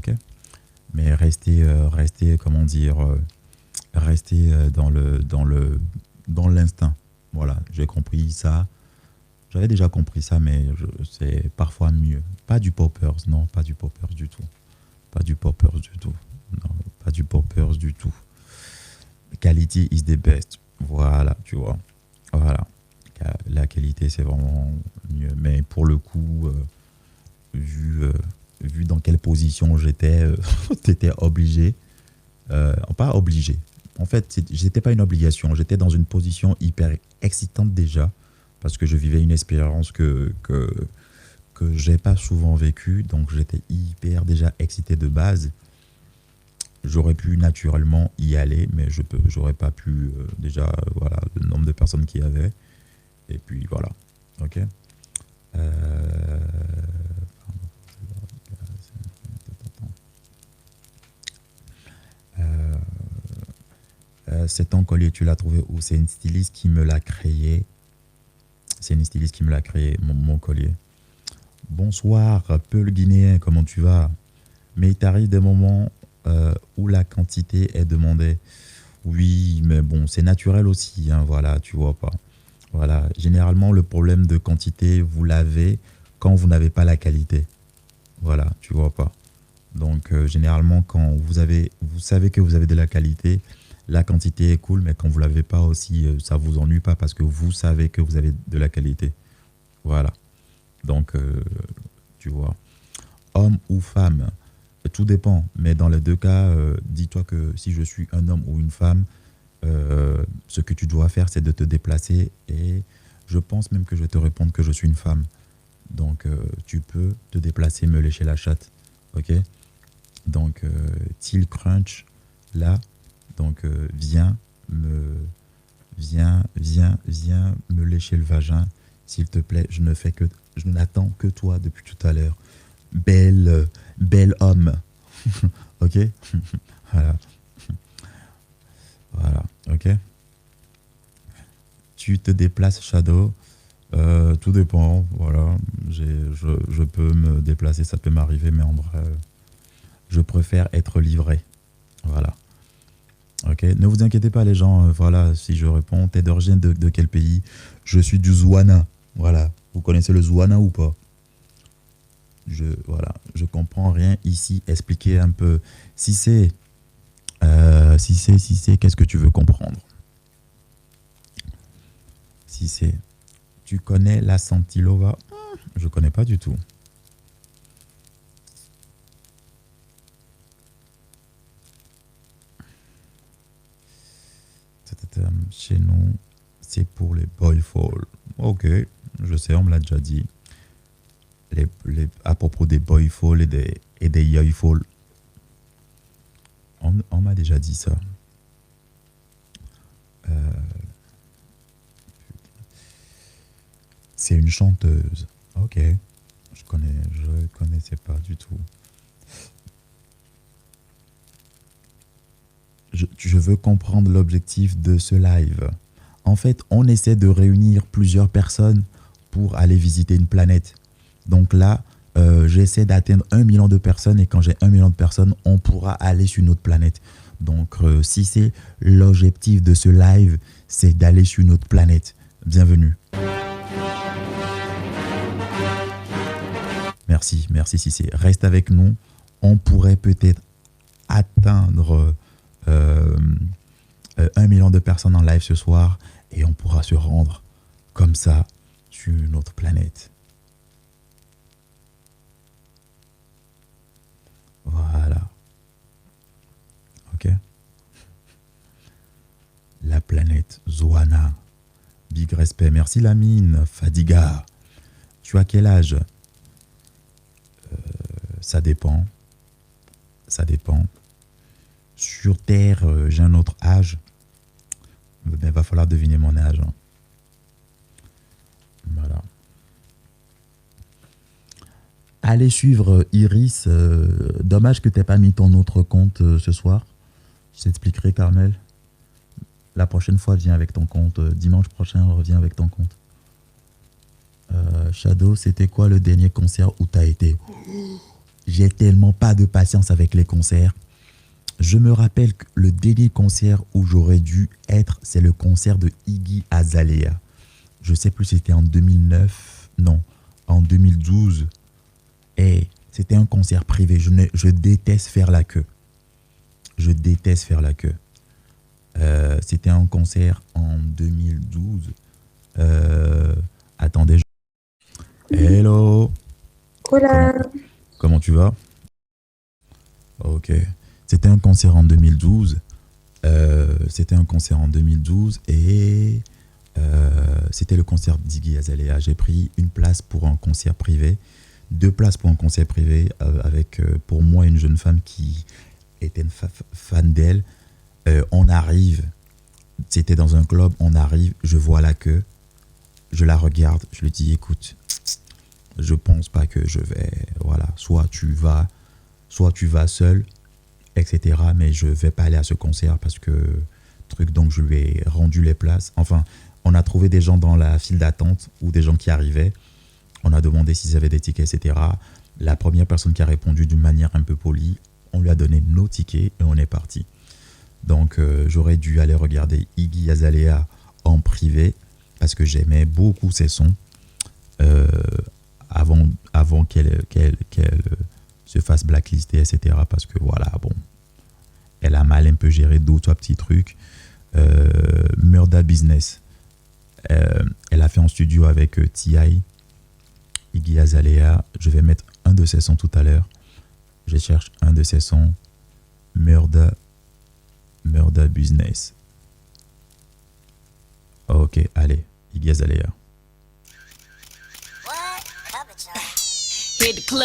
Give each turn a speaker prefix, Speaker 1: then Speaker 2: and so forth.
Speaker 1: ok? Mais restez, comment dire, restez dans l'instinct. Voilà, j'ai compris ça. J'avais déjà compris ça, mais c'est parfois mieux. Pas du poppers, non, pas du poppers du tout. Pas du poppers du tout. Non, pas du poppers du tout. Quality is the best. Voilà, tu vois. Voilà. La qualité, c'est vraiment mieux. Mais pour le coup, vu, euh, vu dans quelle position j'étais, t'étais obligé. Pas obligé. En fait, j'étais pas une obligation. J'étais dans une position hyper excitante déjà. Parce que je vivais une expérience que j'ai pas souvent vécue. Donc, j'étais hyper déjà excité de base. J'aurais pu naturellement y aller, mais j'aurais pas pu déjà, voilà, le nombre de personnes qu'il y avait. Et puis voilà. Ok. Euh, euh, Cet collier, tu l'as trouvé où? C'est une styliste qui me l'a créé. C'est une styliste qui me l'a créé, mon collier. Bonsoir, Peul Guinéen, comment tu vas? Mais il t'arrive des moments où la quantité est demandée. Oui, mais bon, c'est naturel aussi, hein, voilà, tu vois pas. Voilà, généralement, le problème de quantité, vous l'avez quand vous n'avez pas la qualité. Voilà, tu vois pas. Donc, généralement, quand vous savez que vous avez de la qualité, la quantité est cool, mais quand vous l'avez pas aussi, ça vous ennuie pas parce que vous savez que vous avez de la qualité. Voilà. Donc, tu vois, homme ou femme, tout dépend. Mais dans les deux cas, dis-toi que si je suis un homme ou une femme, ce que tu dois faire, c'est de te déplacer. Et je pense même que je vais te répondre que je suis une femme. Donc, tu peux te déplacer, me lécher la chatte. OK? Donc, Till Crunch, là, donc, viens me lécher le vagin. S'il te plaît, je n'attends que toi depuis tout à l'heure. Bel homme. OK? Voilà. Voilà. OK? Tu te déplaces, Shadow. Tout dépend. Voilà. Je peux me déplacer, ça peut m'arriver, mais en vrai, je préfère être livré. Voilà. Ok, ne vous inquiétez pas les gens, voilà, si je réponds, t'es d'origine de quel pays? Je suis du Zouana, voilà. Vous connaissez le Zouana ou pas? Voilà, je comprends rien ici, expliquez un peu. Si c'est, qu'est-ce que tu veux comprendre? Si c'est, tu connais la Santilova? Je connais pas du tout. Chez nous, c'est pour les boyfall. Ok, je sais, on me l'a déjà dit. À propos des boyfall et des yoyfall, on m'a déjà dit ça. Euh, c'est une chanteuse. Ok, je connaissais pas du tout. Je veux comprendre l'objectif de ce live. En fait, on essaie de réunir plusieurs personnes pour aller visiter une planète. Donc là, j'essaie d'atteindre 1 million de personnes et quand j'ai 1 million de personnes, on pourra aller sur une autre planète. Donc, si c'est l'objectif de ce live, c'est d'aller sur une autre planète. Bienvenue. Merci Cissé. Reste avec nous. On pourrait peut-être atteindre 1 million de personnes en live ce soir et on pourra se rendre comme ça sur une autre planète. Voilà. Ok. La planète Zoana. Big respect. Merci Lamine. Fadiga. Tu as quel âge? Ça dépend. Ça dépend. Sur Terre, j'ai un autre âge. Il va falloir deviner mon âge. Voilà. Allez suivre Iris. Dommage que tu n'aies pas mis ton autre compte ce soir. Je t'expliquerai, Carmel. La prochaine fois, viens avec ton compte. Dimanche prochain, reviens avec ton compte. Shadow, c'était quoi le dernier concert où tu as été? J'ai tellement pas de patience avec les concerts. Je me rappelle que le dernier concert où j'aurais dû être, c'est le concert de Iggy Azalea. Je sais plus si c'était en 2009, non, en 2012. Et c'était un concert privé. Je déteste faire la queue. Je déteste faire la queue. C'était un concert en 2012. Attendez. Hello. Comment,
Speaker 2: Hola.
Speaker 1: comment tu vas? Ok. C'était un concert en 2012. C'était un concert en 2012 et c'était le concert d'Iggy Azalea. J'ai pris une place pour un concert privé, deux places pour un concert privé avec pour moi une jeune femme qui était une fan d'elle. On arrive, c'était dans un club, on arrive, je vois la queue, je la regarde, je lui dis écoute, je pense pas que je vais, voilà, soit tu vas seul, etc. Mais je vais pas aller à ce concert parce que truc, donc je lui ai rendu les places. Enfin, on a trouvé des gens dans la file d'attente ou des gens qui arrivaient. On a demandé s'ils avaient des tickets, etc. La première personne qui a répondu d'une manière un peu polie, on lui a donné nos tickets et on est parti. Donc j'aurais dû aller regarder Iggy Azalea en privé parce que j'aimais beaucoup ses sons euh, avant qu'elle se fasse blacklister, etc. Parce que voilà, bon, elle a mal un peu géré deux, trois petits trucs. Murda Business, elle a fait en studio avec T.I., Iggy Azalea. Je vais mettre un de ses sons tout à l'heure. Je cherche un de ses sons. Murda Business. Ok, allez, Iggy Azalea.
Speaker 3: Hit the club.